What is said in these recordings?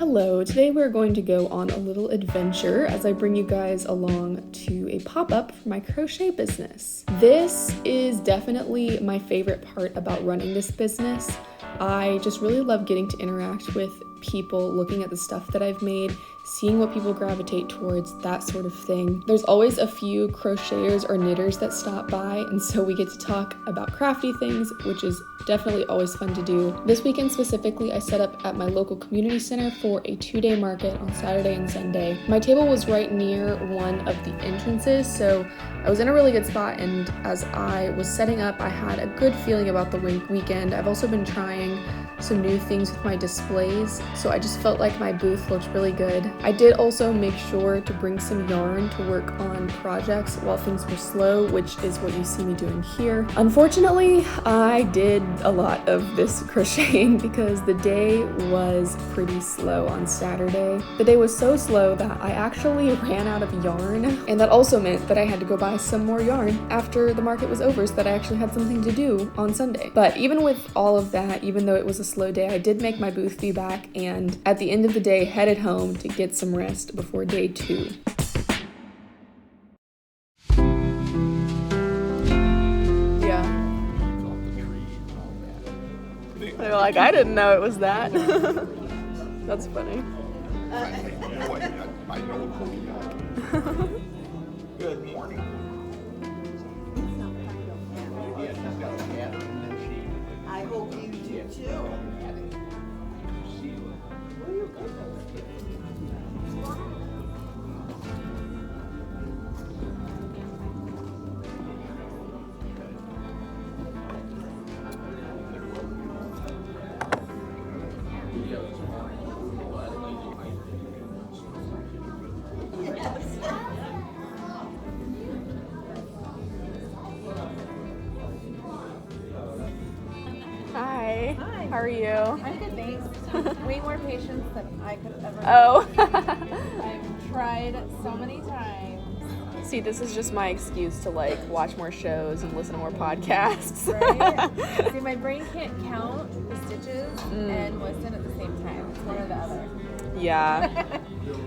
Hello, today we're going to go on a little adventure as I bring you guys along to a pop-up for my crochet business. This is definitely my favorite part about running this business. I just really love getting to interact with people, looking at the stuff that I've made, seeing what people gravitate towards, that sort of thing. There's always a few crocheters or knitters that stop by, and so we get to talk about crafty things, which is definitely always fun to do. This weekend specifically, I set up at my local community center for a 2-day market on Saturday and Sunday. My table was right near one of the entrances, so I was in a really good spot, and as I was setting up, I had a good feeling about the weekend. I've also been trying some new things with my displays, so I just felt like my booth looked really good. I did also make sure to bring some yarn to work on projects while things were slow, which is what you see me doing here. Unfortunately, I did a lot of this crocheting because the day was pretty slow on Saturday. The day was so slow that I actually ran out of yarn, and that also meant that I had to go buy some more yarn after the market was over so that I actually had something to do on Sunday. But even with all of that, even though it was a slow day, I did make my booth be back, and at the end of the day headed home to get some rest before day 2. Yeah. They're like, I didn't know it was that. That's funny. Good morning. I hope you do too. Hi. Hi. How are you? I'm good, thanks. Way more patience than I could ever Oh. I've tried so many times. See, this is just my excuse to like watch more shows and listen to more podcasts. Right? See, my brain can't count the stitches and listen at the same time. It's one or the other. Yeah.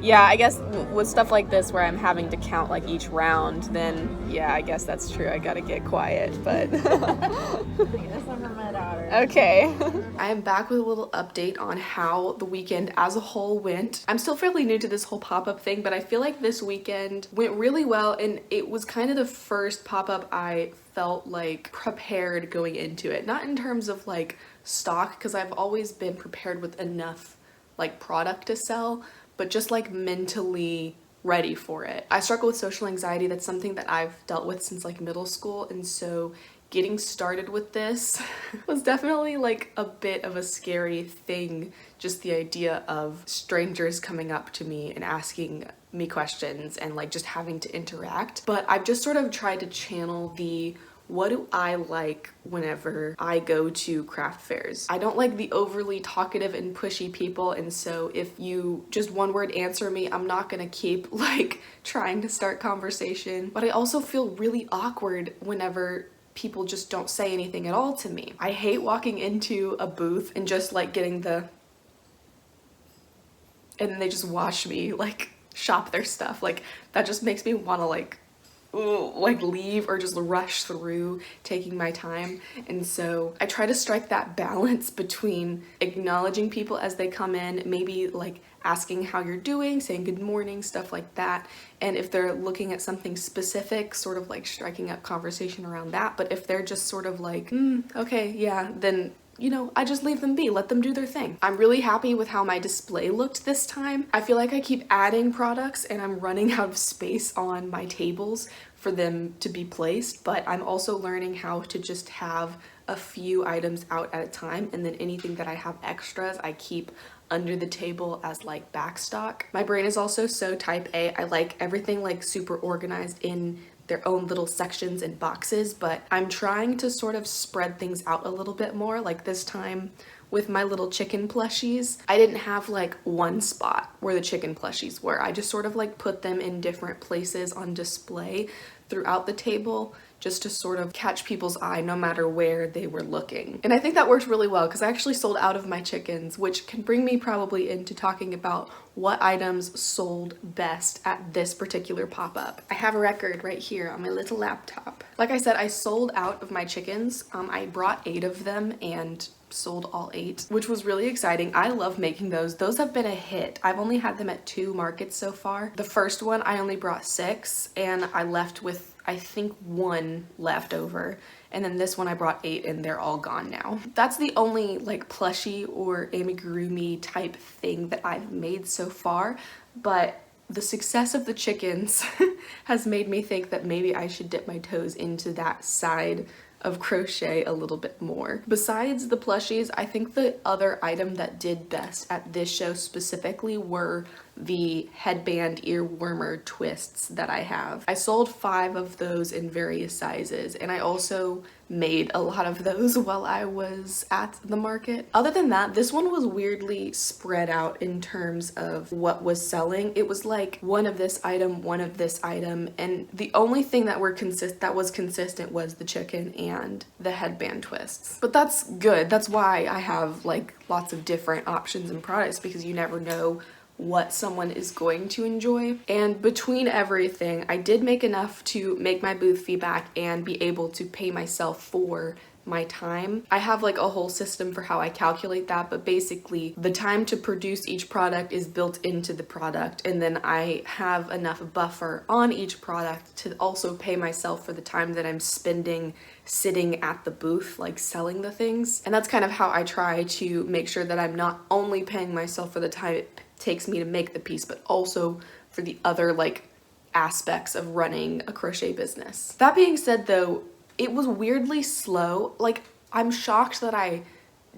Yeah, I guess with stuff like this where I'm having to count like each round, then yeah, I guess that's true. I gotta get quiet, but This one for my daughter. okay. I am back with a little update on how the weekend as a whole went. I'm still fairly new to this whole pop-up thing, but I feel like this weekend went really well, and it was kind of the first pop-up I felt like prepared going into it. Not in terms of like stock, because I've always been prepared with enough like product to sell, but just like mentally ready for it. I struggle with social anxiety. That's something that I've dealt with since like middle school, and so getting started with this was definitely like a bit of a scary thing. Just the idea of strangers coming up to me and asking me questions and like just having to interact. But I've just sort of tried to channel the what do I like whenever I go to craft fairs. I don't like the overly talkative and pushy people, and so if you just one word answer me, I'm not gonna keep like trying to start conversation. But I also feel really awkward whenever people just don't say anything at all to me. I hate walking into a booth and just like getting the and then they just watch me like shop their stuff. Like that just makes me want to like leave or just rush through taking my time. And so I try to strike that balance between acknowledging people as they come in, maybe like asking how you're doing, saying good morning, stuff like that. And if they're looking at something specific, sort of like striking up conversation around that. But if they're just sort of like, okay, yeah, then you know, I just leave them be, let them do their thing. I'm really happy with how my display looked this time. I feel like I keep adding products and I'm running out of space on my tables for them to be placed, but I'm also learning how to just have a few items out at a time, and then anything that I have extras, I keep under the table as like backstock. My brain is also so type A. I like everything like super organized in their own little sections and boxes, but I'm trying to sort of spread things out a little bit more. Like this time with my little chicken plushies, I didn't have like one spot where the chicken plushies were. I just sort of like put them in different places on display throughout the table just to sort of catch people's eye no matter where they were looking. And I think that worked really well because I actually sold out of my chickens, which can bring me probably into talking about what items sold best at this particular pop-up. I have a record right here on my little laptop. Like I said, I sold out of my chickens. I brought 8 of them and sold all 8, which was really exciting. I love making those. Those have been a hit. I've only had them at 2 markets so far. The first one I only brought 6 and I left with I think 1 left over. And then this one I brought 8 and they're all gone now. That's the only like plushie or amigurumi type thing that I've made so far, but the success of the chickens has made me think that maybe I should dip my toes into that side of crochet a little bit more. Besides the plushies, I think the other item that did best at this show specifically were the headband earwormer twists that I have. I sold 5 of those in various sizes, and I also made a lot of those while I was at the market. Other than that, this one was weirdly spread out in terms of what was selling. It was like one of this item, one of this item, and the only thing that was consistent was the chicken and the headband twists. But that's good. That's why I have like lots of different options and products, because you never know what someone is going to enjoy. And between everything, I did make enough to make my booth fee back and be able to pay myself for my time. I have like a whole system for how I calculate that, but basically the time to produce each product is built into the product, and then I have enough buffer on each product to also pay myself for the time that I'm spending sitting at the booth, like selling the things. And that's kind of how I try to make sure that I'm not only paying myself for the time it takes me to make the piece, but also for the other like aspects of running a crochet business. That being said though, it was weirdly slow. Like, I'm shocked that I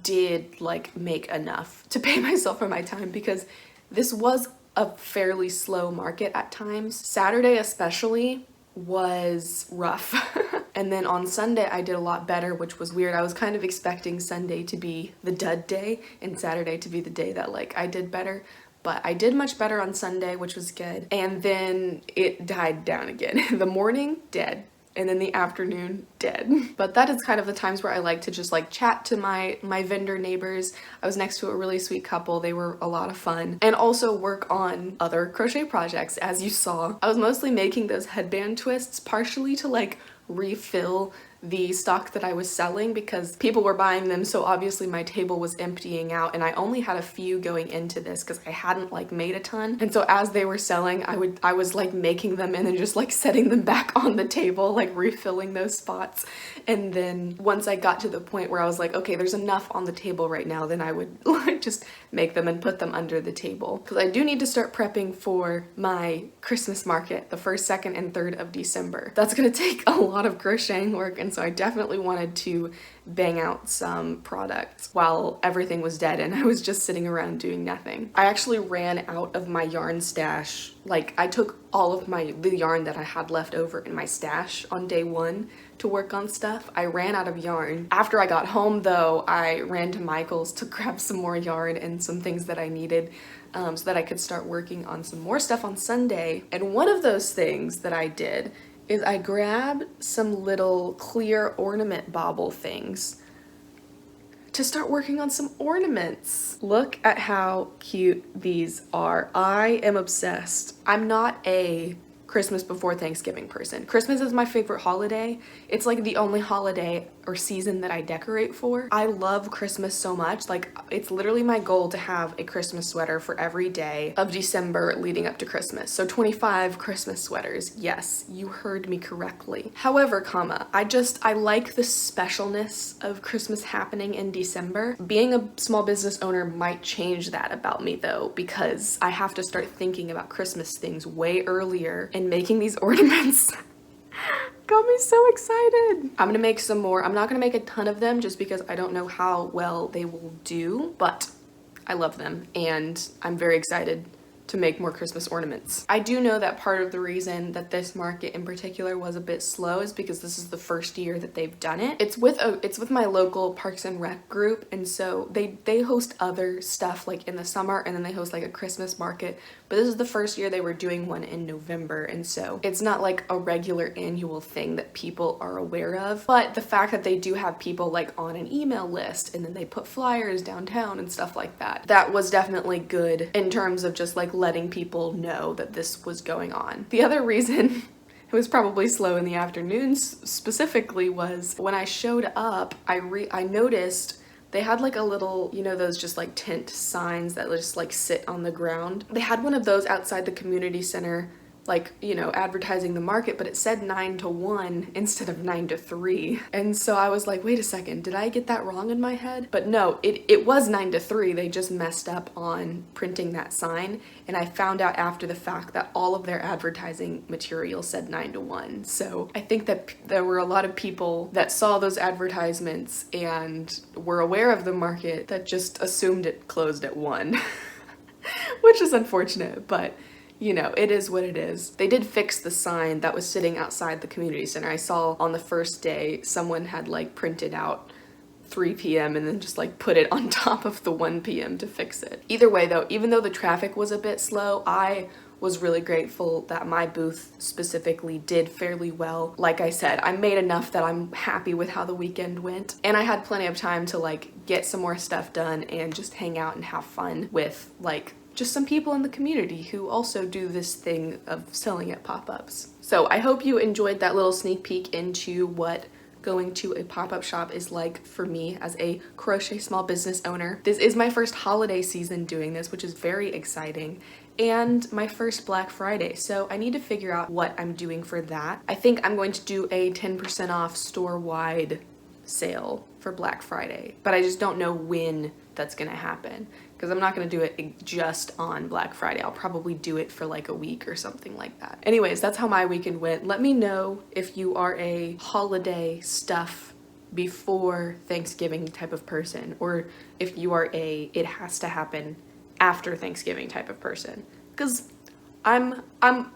did like make enough to pay myself for my time, because this was a fairly slow market at times. Saturday especially was rough. And then on Sunday I did a lot better, which was weird. I was kind of expecting Sunday to be the dud day and Saturday to be the day that like I did better. But I did much better on Sunday, which was good. And then it died down again. The morning, dead. And then the afternoon, dead. But that is kind of the times where I like to just like chat to my vendor neighbors. I was next to a really sweet couple. They were a lot of fun. And also work on other crochet projects, as you saw. I was mostly making those headband twists partially to like refill the stock that I was selling, because people were buying them, so obviously my table was emptying out, and I only had a few going into this because I hadn't like made a ton. And so as they were selling, I was like making them and then just like setting them back on the table, like refilling those spots. And then once I got to the point where I was like, okay, there's enough on the table right now, then I would like just make them and put them under the table, because I do need to start prepping for my Christmas market, the 1st, 2nd, and 3rd of December. That's gonna take a lot of crocheting work, and so I definitely wanted to bang out some products while everything was dead and I was just sitting around doing nothing. I actually ran out of my yarn stash. Like, I took all of the yarn that I had left over in my stash on day 1 to work on stuff. I ran out of yarn. After I got home though, I ran to Michael's to grab some more yarn and some things that I needed so that I could start working on some more stuff on Sunday. And one of those things that I did is I grabbed some little clear ornament bauble things to start working on some ornaments. Look at how cute these are. I am obsessed. I'm not a Christmas before Thanksgiving person. Christmas is my favorite holiday. It's like the only holiday or season that I decorate for. I love Christmas so much. Like, it's literally my goal to have a Christmas sweater for every day of December leading up to Christmas. So 25 Christmas sweaters. Yes, you heard me correctly. However, I like the specialness of Christmas happening in December. Being a small business owner might change that about me though, because I have to start thinking about Christmas things way earlier, and making these ornaments got me so excited. I'm gonna make some more. I'm not gonna make a ton of them just because I don't know how well they will do, but I love them and I'm very excited to make more Christmas ornaments. I do know that part of the reason that this market in particular was a bit slow is because this is the first year that they've done it. It's with my local Parks and Rec group, and so they host other stuff like in the summer, and then they host like a Christmas market, but this is the first year they were doing one in November, and so it's not like a regular annual thing that people are aware of. But the fact that they do have people like on an email list, and then they put flyers downtown and stuff like that, that was definitely good in terms of just like letting people know that this was going on. The other reason it was probably slow in the afternoons specifically was when I showed up, I noticed they had like a little, you know, those just like tent signs that just like sit on the ground. They had one of those outside the community center, like, you know, advertising the market, but it said 9 to 1 instead of 9 to 3. And so I was like, wait a second, did I get that wrong in my head? But no, it was 9 to 3. They just messed up on printing that sign. And I found out after the fact that all of their advertising material said 9 to 1. So I think that there were a lot of people that saw those advertisements and were aware of the market that just assumed it closed at 1, which is unfortunate, but you know, it is what it is. They did fix the sign that was sitting outside the community center. I saw on the first day someone had like printed out 3 p.m. and then just like put it on top of the 1 p.m. to fix it. Either way though, even though the traffic was a bit slow, I was really grateful that my booth specifically did fairly well. Like I said, I made enough that I'm happy with how the weekend went, and I had plenty of time to like get some more stuff done and just hang out and have fun with like just some people in the community who also do this thing of selling at pop-ups. So I hope you enjoyed that little sneak peek into what going to a pop-up shop is like for me as a crochet small business owner. This is my first holiday season doing this, which is very exciting, and my first Black Friday, so I need to figure out what I'm doing for that. I think I'm going to do a 10% off store-wide sale for Black Friday, but I just don't know when that's gonna happen, because I'm not gonna do it just on Black Friday. I'll probably do it for like a week or something like that. Anyways, that's how my weekend went. Let me know if you are a holiday stuff before Thanksgiving type of person, or if you are a it has to happen after Thanksgiving type of person, because I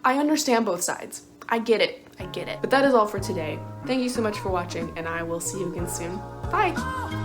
understand both sides. I get it. But that is all for today. Thank you so much for watching, and I will see you again soon. Bye!